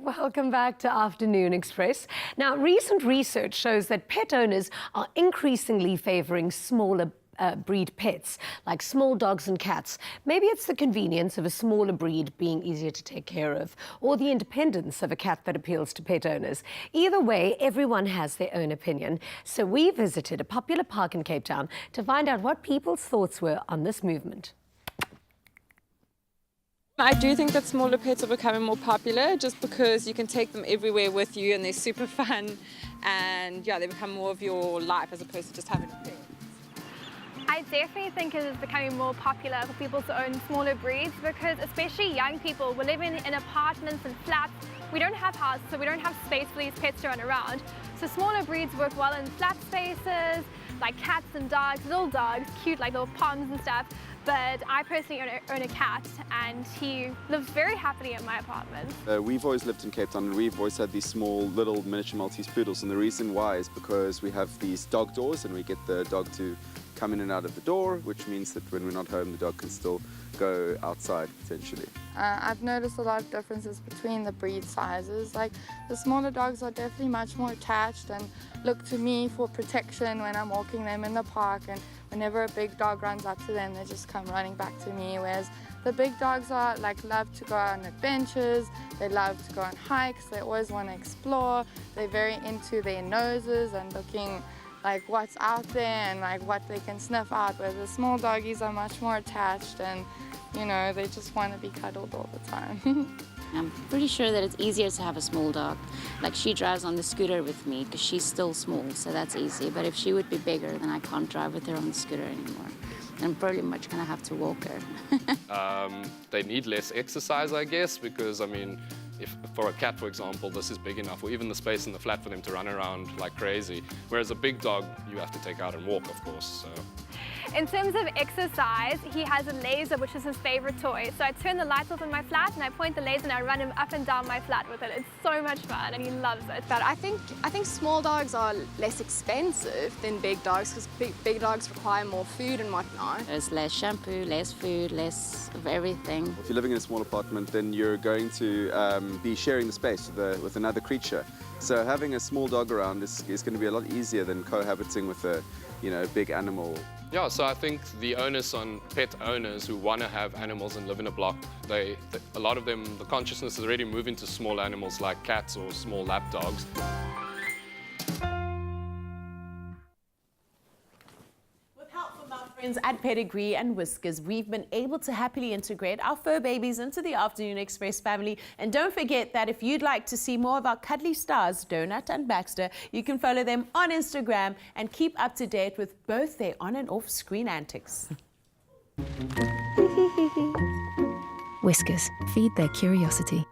Welcome back to Afternoon Express. Now, recent research shows that pet owners are increasingly favouring smaller breed pets, like small dogs and cats. Maybe it's the convenience of a smaller breed being easier to take care of, or the independence of a cat that appeals to pet owners. Either way, everyone has their own opinion. So we visited a popular park in Cape Town to find out what people's thoughts were on this movement. I do think that smaller pets are becoming more popular just because you can take them everywhere with you and they're super fun, and yeah, they become more of your life as opposed to just having a pet. I definitely think it is becoming more popular for people to own smaller breeds because especially young people, we're living in apartments and flats. We don't have houses, so we don't have space for these pets to run around. So smaller breeds work well in flat spaces, like cats and dogs, little dogs, cute like little poms and stuff. But I personally own a cat and he lives very happily in my apartment. We've always lived in Cape Town and we've always had these small little miniature Maltese poodles, and the reason why is because we have these dog doors and we get the dog to come in and out of the door, which means that when we're not home the dog can still go outside potentially. I've noticed a lot of differences between the breed sizes. Like the smaller dogs are definitely much more attached and look to me for protection when I'm walking them in the park, and whenever a big dog runs up to them they just come running back to me, whereas the big dogs are love to go on adventures, they love to go on hikes, they always want to explore, they're very into their noses and looking like what's out there and like what they can sniff out, where the small doggies are much more attached and, you know, they just want to be cuddled all the time. I'm pretty sure that it's easier to have a small dog. Like she drives on the scooter with me because she's still small, so that's easy. But if she would be bigger, then I can't drive with her on the scooter anymore. I'm pretty much gonna have to walk her. They need less exercise, I guess, because I mean, if for a cat, for example, this is big enough, or even the space in the flat for them to run around like crazy. Whereas a big dog, you have to take out and walk, of course. So. In terms of exercise, he has a laser, which is his favorite toy. So I turn the lights off in my flat and I point the laser and I run him up and down my flat with it. It's so much fun and he loves it. But I think small dogs are less expensive than big dogs because big dogs require more food and whatnot. There's less shampoo, less food, less of everything. If you're living in a small apartment, then you're going to be sharing the space with another creature. So having a small dog around is going to be a lot easier than cohabiting with a big animal. Yeah, so I think the onus on pet owners who want to have animals and live in a block, a lot of them, the consciousness is already moving to small animals like cats or small lap dogs. With help from our friends at Pedigree and Whiskas, we've been able to happily integrate our fur babies into the Afternoon Express family. And don't forget that if you'd like to see more of our cuddly stars, Donut and Baxter, you can follow them on Instagram and keep up to date with both their on and off screen antics. Whiskas, feed their curiosity.